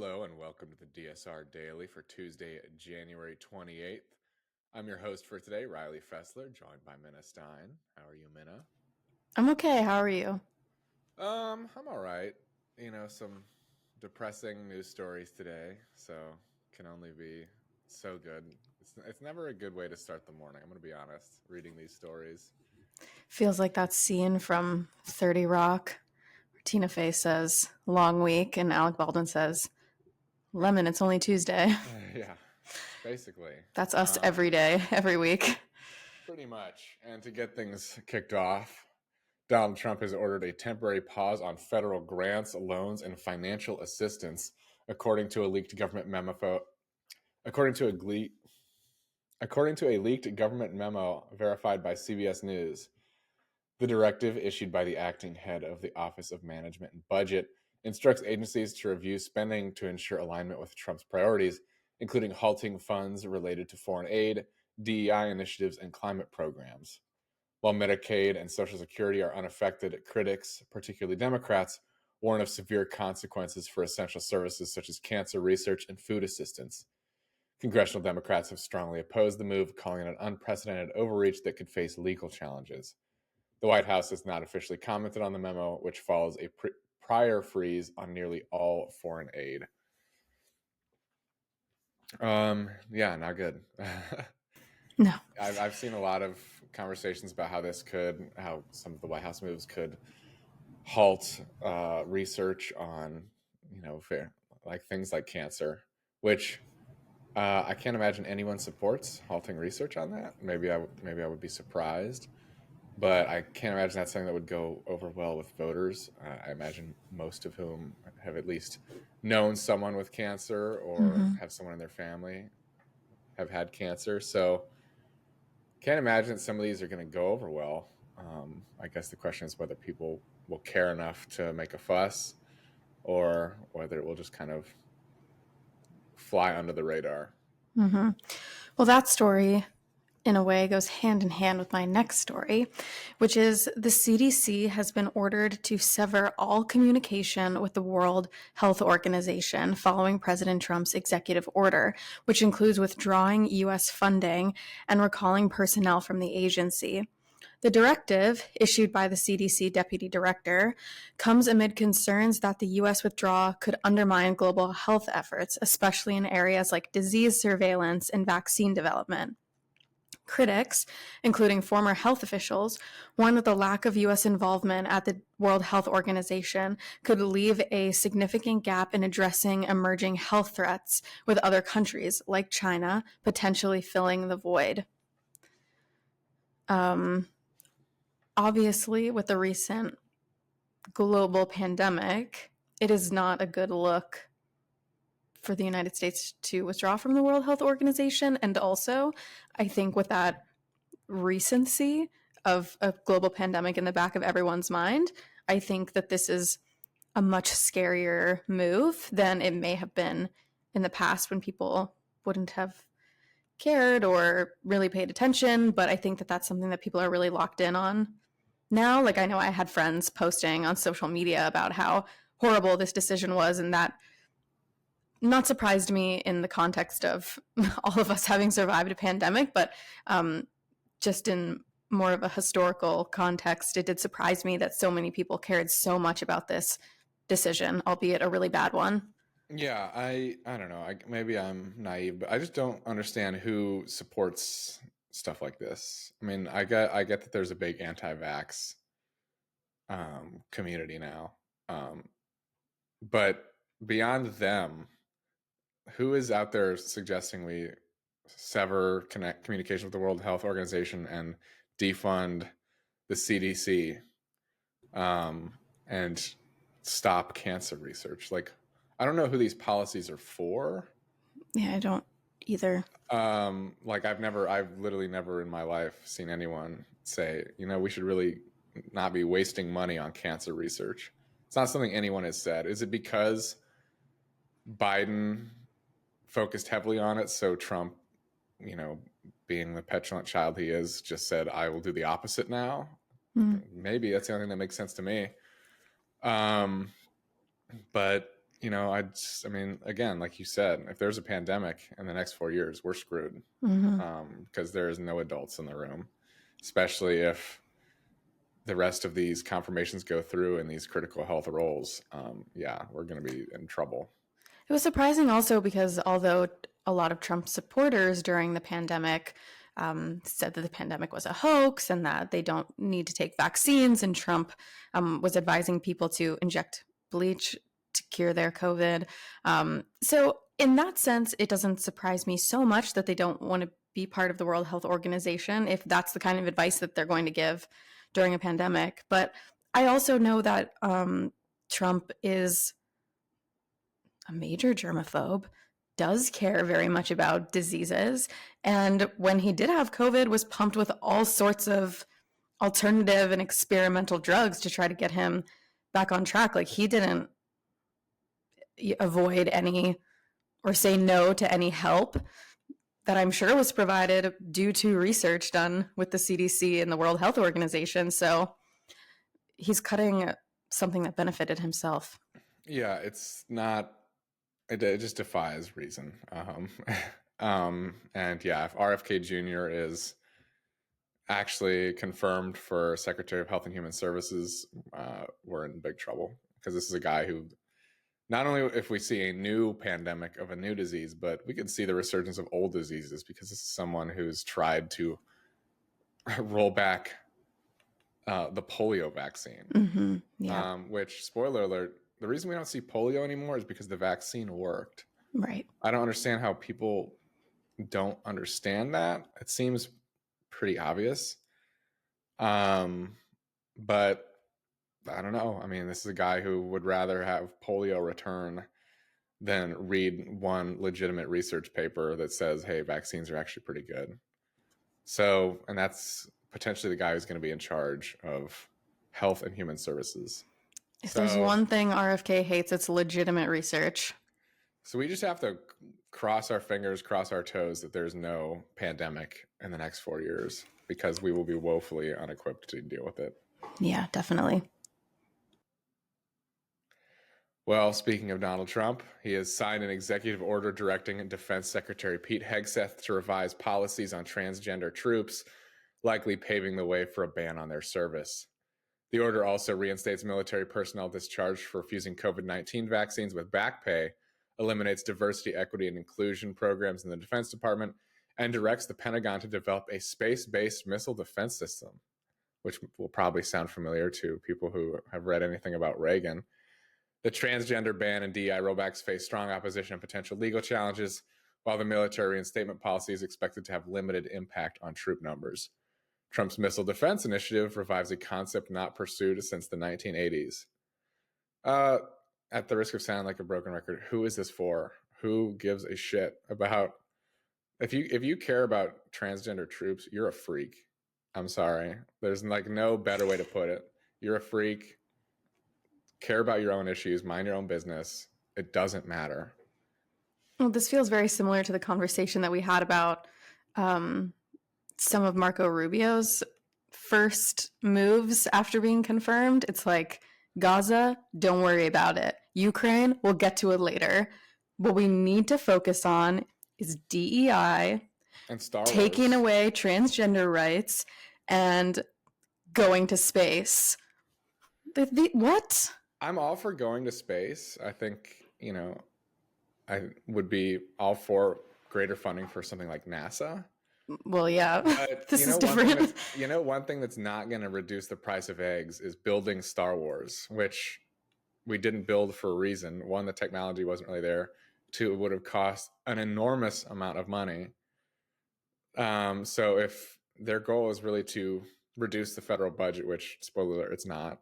Hello and welcome to the DSR Daily for Tuesday, January 28th. I'm your host for today, Riley Fessler, joined by Minna Stein. How are you, Minna? I'm okay. How are you? I'm all right. Some depressing news stories today, so can only be so good. It's never a good way to start the morning. I'm going to be honest, reading these stories. Feels like that scene from 30 Rock where Tina Fey says, long week, and Alec Baldwin says, Lemon, it's only Tuesday. Yeah, basically. That's us every day, every week. Pretty much. And to get things kicked off, Donald Trump has ordered a temporary pause on federal grants, loans, and financial assistance, according to a leaked government memo. According to a leaked government memo verified by CBS News, the directive issued by the acting head of the Office of Management and Budget instructs agencies to review spending to ensure alignment with Trump's priorities, including halting funds related to foreign aid, DEI initiatives, and climate programs. While Medicaid and Social Security are unaffected, critics, particularly Democrats, warn of severe consequences for essential services such as cancer research and food assistance. Congressional Democrats have strongly opposed the move, calling it an unprecedented overreach that could face legal challenges. The White House has not officially commented on the memo, which follows a prior freeze on nearly all foreign aid. Yeah, not good. No. I've seen a lot of conversations about how some of the White House moves could halt research on, like things like cancer, which I can't imagine anyone supports halting research on that. Maybe I would be surprised, but I can't imagine that's something that would go over well with voters. I imagine most of whom have at least known someone with cancer or have someone in their family have had cancer. So can't imagine that some of these are going to go over well. I guess the question is whether people will care enough to make a fuss or whether it will just kind of fly under the radar. Well, that story, in a way, goes hand in hand with my next story, which is the CDC has been ordered to sever all communication with the World Health Organization following President Trump's executive order, which includes withdrawing U.S. funding and recalling personnel from the agency. The directive, issued by the CDC Deputy Director, comes amid concerns that the U.S. withdrawal could undermine global health efforts, especially in areas like disease surveillance and vaccine development. Critics, including former health officials, warn that the lack of U.S. involvement at the World Health Organization could leave a significant gap in addressing emerging health threats, with other countries, like China, potentially filling the void. Obviously, with the recent global pandemic, it is not a good look for the United States to withdraw from the World Health Organization. And also, I think with that recency of a global pandemic in the back of everyone's mind, I think that this is a much scarier move than it may have been in the past when people wouldn't have cared or really paid attention. But I think that that's something that people are really locked in on now. Like, I know I had friends posting on social media about how horrible this decision was, and that not surprised me in the context of all of us having survived a pandemic, but just in more of a historical context, it did surprise me that so many people cared so much about this decision, albeit a really bad one. Yeah, I don't know. Maybe I'm naive, but I just don't understand who supports stuff like this. I mean, I get that there's a big anti-vax community now, but beyond them, who is out there suggesting we sever communication with the World Health Organization and defund the CDC and stop cancer research? Like, I don't know who these policies are for. Yeah, I don't either. Like I've literally never in my life seen anyone say, we should really not be wasting money on cancer research. It's not something anyone has said. Is it because Biden focused heavily on it, so Trump, being the petulant child he is, just said, I will do the opposite now? Maybe that's the only thing that makes sense to me. But I mean, again, like you said, if there's a pandemic in the next 4 years, we're screwed, Hmm. because there is no adults in the room, especially if the rest of these confirmations go through in these critical health roles. Yeah, we're going to be in trouble. It was surprising also because although a lot of Trump supporters during the pandemic said that the pandemic was a hoax and that they don't need to take vaccines, and Trump was advising people to inject bleach to cure their COVID. So, in that sense, it doesn't surprise me so much that they don't want to be part of the World Health Organization if that's the kind of advice that they're going to give during a pandemic. But I also know that Trump is a major germaphobe, does care very much about diseases, and when he did have COVID was pumped with all sorts of alternative and experimental drugs to try to get him back on track. Like, he didn't avoid any or say no to any help that I'm sure was provided due to research done with the CDC and the World Health Organization. So he's cutting something that benefited himself. Yeah, it's not. It just defies reason. And yeah, if RFK Jr. is actually confirmed for Secretary of Health and Human Services, we're in big trouble, because this is a guy who, not only if we see a new pandemic of a new disease, but we could see the resurgence of old diseases, because this is someone who's tried to roll back the polio vaccine. Mm-hmm. Yeah. Which, spoiler alert, the reason we don't see polio anymore is because the vaccine worked. Right. I don't understand how people don't understand that. It seems pretty obvious. But I don't know. I mean, this is a guy who would rather have polio return than read one legitimate research paper that says, hey, vaccines are actually pretty good. So, and that's potentially the guy who's going to be in charge of health and human services. If there's one thing RFK hates, it's legitimate research. So we just have to cross our fingers, cross our toes that there's no pandemic in the next 4 years, because we will be woefully unequipped to deal with it. Yeah, definitely. Well, speaking of Donald Trump, he has signed an executive order directing Defense Secretary Pete Hegseth to revise policies on transgender troops, likely paving the way for a ban on their service. The order also reinstates military personnel discharged for refusing COVID-19 vaccines with back pay, eliminates diversity, equity, and inclusion programs in the Defense Department, and directs the Pentagon to develop a space-based missile defense system, which will probably sound familiar to people who have read anything about Reagan. The transgender ban and DEI rollbacks face strong opposition and potential legal challenges, while the military reinstatement policy is expected to have limited impact on troop numbers. Trump's missile defense initiative revives a concept not pursued since the 1980s. At the risk of sounding like a broken record, who is this for? Who gives a shit about? If you care about transgender troops, you're a freak. I'm sorry. There's like no better way to put it. You're a freak. Care about your own issues, mind your own business. It doesn't matter. Well, this feels very similar to the conversation that we had about some of Marco Rubio's first moves after being confirmed. It's like, Gaza, don't worry about it. Ukraine, we'll get to it later. What we need to focus on is DEI, And Star taking Wars. away transgender rights, and going to space. What? I'm all for going to space. I think, I would be all for greater funding for something like NASA. Well, yeah, But this is different. One thing that's not going to reduce the price of eggs is building Star Wars, which we didn't build for a reason. One, the technology wasn't really there. Two, it would have cost an enormous amount of money. So if their goal is really to reduce the federal budget, which, spoiler alert, it's not.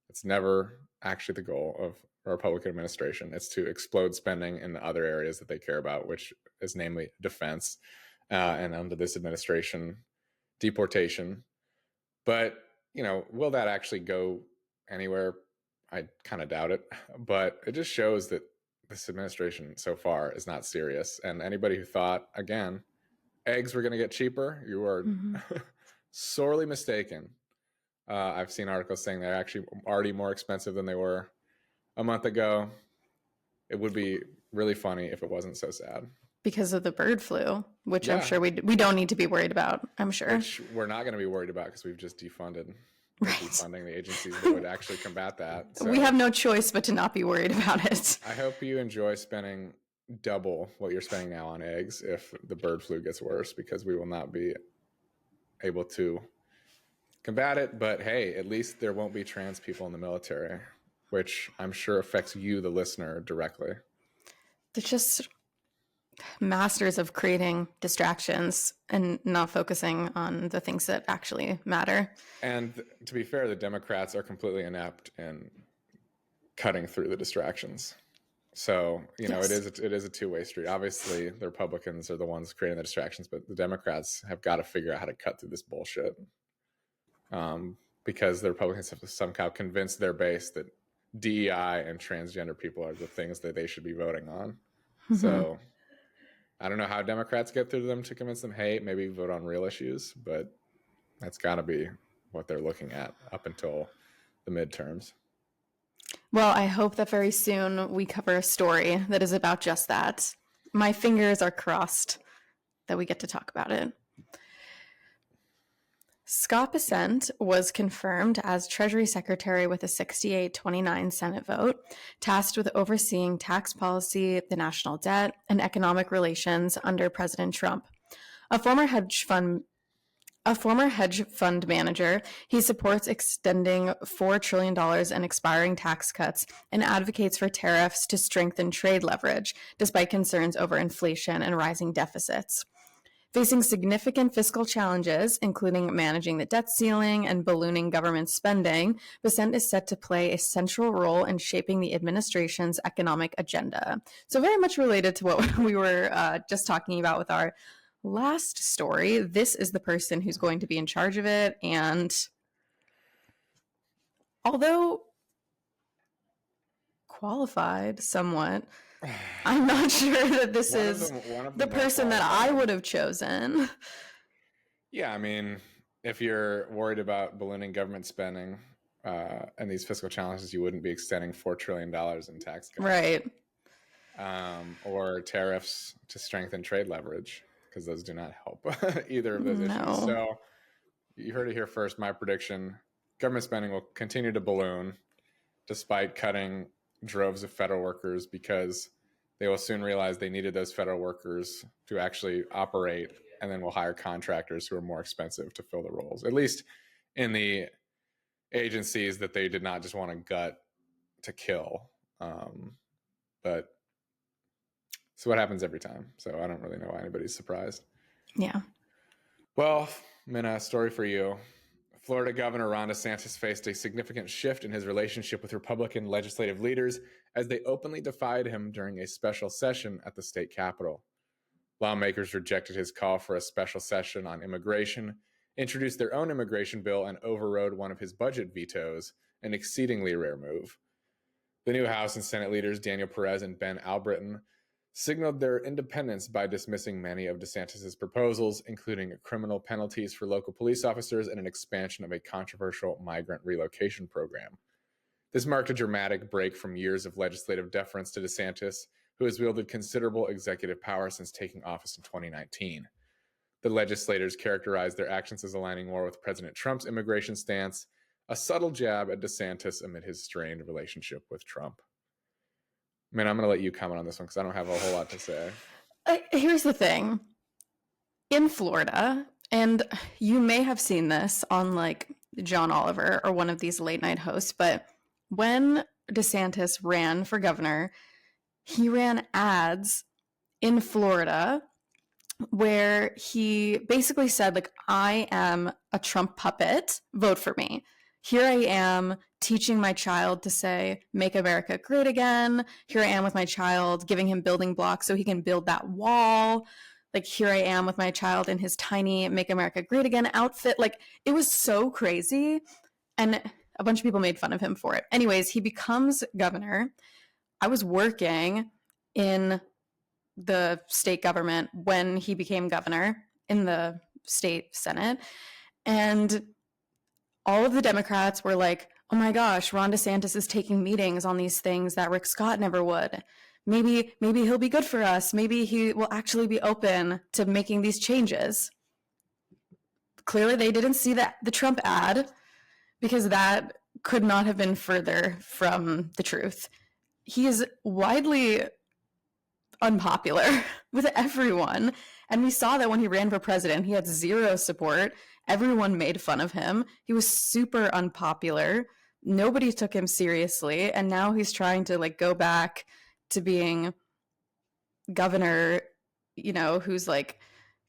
It's never actually the goal of a Republican administration. It's to explode spending in the other areas that they care about, which is namely defense, and under this administration, deportation. But, will that actually go anywhere? I kind of doubt it. But it just shows that this administration so far is not serious. And anybody who thought, again, eggs were going to get cheaper, you are sorely mistaken. I've seen articles saying they're actually already more expensive than they were a month ago. It would be really funny if it wasn't so sad. Because of the bird flu, which I'm Yeah. sure we don't need to be worried about, I'm sure. Which we're not going to be worried about because we've just defunded. We're Right. defunding the agencies that would actually combat that. So We have no choice but to not be worried about it. I hope you enjoy spending double what you're spending now on eggs if the bird flu gets worse, because we will not be able to combat it. But hey, at least there won't be trans people in the military, which I'm sure affects you, the listener, directly. They're just masters of creating distractions and not focusing on the things that actually matter. And to be fair, the Democrats are completely inept in cutting through the distractions. So, Yes. it is a two-way street. Obviously, the Republicans are the ones creating the distractions, but the Democrats have got to figure out how to cut through this bullshit. Because the Republicans have somehow convinced their base that DEI and transgender people are the things that they should be voting on. Mm-hmm. So I don't know how Democrats get through them to convince them, hey, maybe vote on real issues, but that's got to be what they're looking at up until the midterms. Well, I hope that very soon we cover a story that is about just that. My fingers are crossed that we get to talk about it. Scott Bessent was confirmed as Treasury Secretary with a 68-29 Senate vote, tasked with overseeing tax policy, the national debt, and economic relations under President Trump. A former hedge fund manager, he supports extending $4 trillion in expiring tax cuts and advocates for tariffs to strengthen trade leverage, despite concerns over inflation and rising deficits. Facing significant fiscal challenges, including managing the debt ceiling and ballooning government spending, Bessent is set to play a central role in shaping the administration's economic agenda. So very much related to what we were just talking about with our last story. This is the person who's going to be in charge of it. And although qualified somewhat, I'm not sure that this is the person that I would have chosen. Yeah, I mean, if you're worried about ballooning government spending and these fiscal challenges, you wouldn't be extending $4 trillion in tax cuts. Right. Or tariffs to strengthen trade leverage, because those do not help either of those issues. So you heard it here first. My prediction, government spending will continue to balloon despite cutting droves of federal workers, because they will soon realize they needed those federal workers to actually operate, and then we'll hire contractors who are more expensive to fill the roles, at least in the agencies that they did not just want to gut to kill. But so what happens every time. So I don't really know why anybody's surprised. Yeah. Well, Minna, story for you. Florida Governor Ron DeSantis faced a significant shift in his relationship with Republican legislative leaders as they openly defied him during a special session at the state capitol. Lawmakers rejected his call for a special session on immigration, introduced their own immigration bill, and overrode one of his budget vetoes, an exceedingly rare move. The new House and Senate leaders, Daniel Perez and Ben Albritton, signaled their independence by dismissing many of DeSantis' proposals, including criminal penalties for local police officers and an expansion of a controversial migrant relocation program. This marked a dramatic break from years of legislative deference to DeSantis, who has wielded considerable executive power since taking office in 2019. The legislators characterized their actions as aligning more with President Trump's immigration stance, a subtle jab at DeSantis amid his strained relationship with Trump. Man, I'm going to let you comment on this one because I don't have a whole lot to say. Here's the thing. In Florida, and you may have seen this on like John Oliver or one of these late night hosts, but when DeSantis ran for governor, he ran ads in Florida where he basically said, like, I am a Trump puppet, vote for me. Here I am teaching my child to say, make America great again. Here I am with my child, giving him building blocks so he can build that wall. Like, here I am with my child in his tiny Make America Great Again outfit. Like, it was so crazy. And a bunch of people made fun of him for it. Anyways, he becomes governor. I was working in the state government when he became governor in the state Senate. And all of the Democrats were like, oh my gosh, Ron DeSantis is taking meetings on these things that Rick Scott never would. maybe he'll be good for us. Maybe he will actually be open to making these changes. Clearly, they didn't see the Trump ad, because that could not have been further from the truth. He is widely unpopular with everyone. And we saw that when he ran for president, he had zero support. Everyone made fun of him. He was super unpopular. Nobody took him seriously. And now he's trying to like go back to being governor, you know, who's like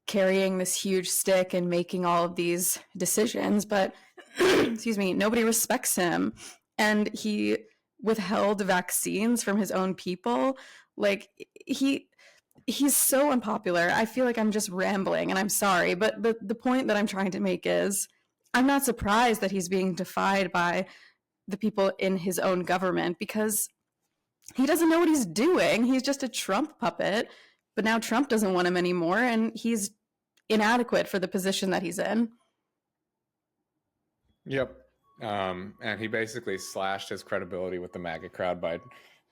carrying this huge stick and making all of these decisions. But excuse me, nobody respects him. And he withheld vaccines from his own people. Like he's so unpopular. I feel like I'm just rambling, and I'm sorry, but the point that I'm trying to make is I'm not surprised that he's being defied by the people in his own government, because he doesn't know what he's doing. He's just a Trump puppet, but now Trump doesn't want him anymore, and he's inadequate for the position that he's in. Yep. And he basically slashed his credibility with the MAGA crowd by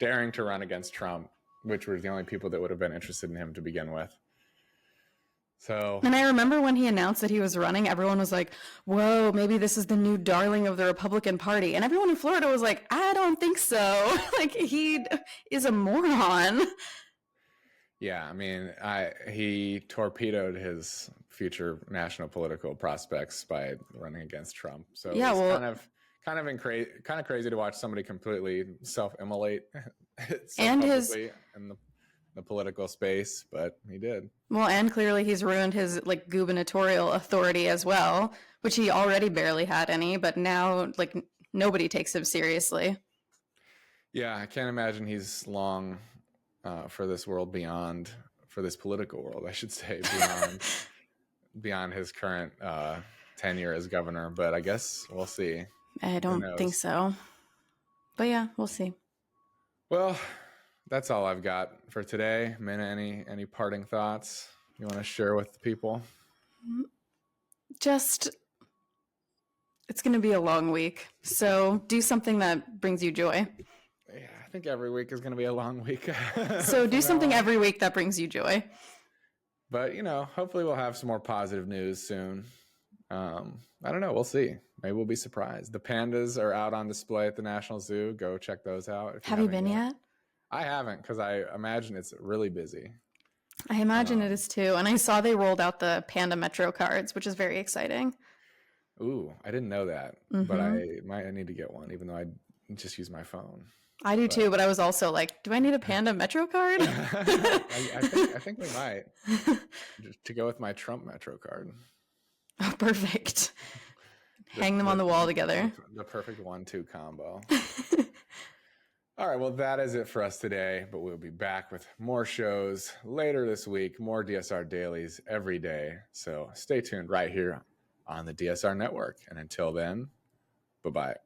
daring to run against Trump, which were the only people that would have been interested in him to begin with. So, and I remember when he announced that he was running, everyone was like, whoa, maybe this is the new darling of the Republican Party. And everyone in Florida was like, I don't think so. Like, he is a moron. Yeah, I mean, he torpedoed his future national political prospects by running against Trump. So yeah, it's kind of crazy to watch somebody completely self-immolate and publicly in the political space, but he did. Well, and clearly he's ruined his like gubernatorial authority as well, which he already barely had any, but now like nobody takes him seriously. Yeah, I can't imagine he's long for this world for this political world, I should say, beyond his current tenure as governor. But I guess we'll see. I don't think so. But yeah, we'll see. Well, that's all I've got for today. Minna, any parting thoughts you want to share with the people? Just, it's going to be a long week, so do something that brings you joy. Yeah, I think every week is going to be a long week. So do something every week that brings you joy. But, you know, hopefully we'll have some more positive news soon. I don't know. We'll see. Maybe we'll be surprised. The pandas are out on display at the National Zoo. Go check those out. Have you been yet? I haven't, because I imagine it's really busy. I imagine it is too. And I saw they rolled out the Panda Metro cards, which is very exciting. Ooh, I didn't know that. But I might need to get one, even though I just use my phone. I do too, but I was also like, do I need a Panda Metro card? I think we might. Just to go with my Trump Metro card. Oh, perfect. Hang them on the wall together. The perfect 1-2 combo. All right, well, that is it for us today, but we'll be back with more shows later this week, more DSR dailies every day. So stay tuned right here on the DSR network. And until then, bye-bye.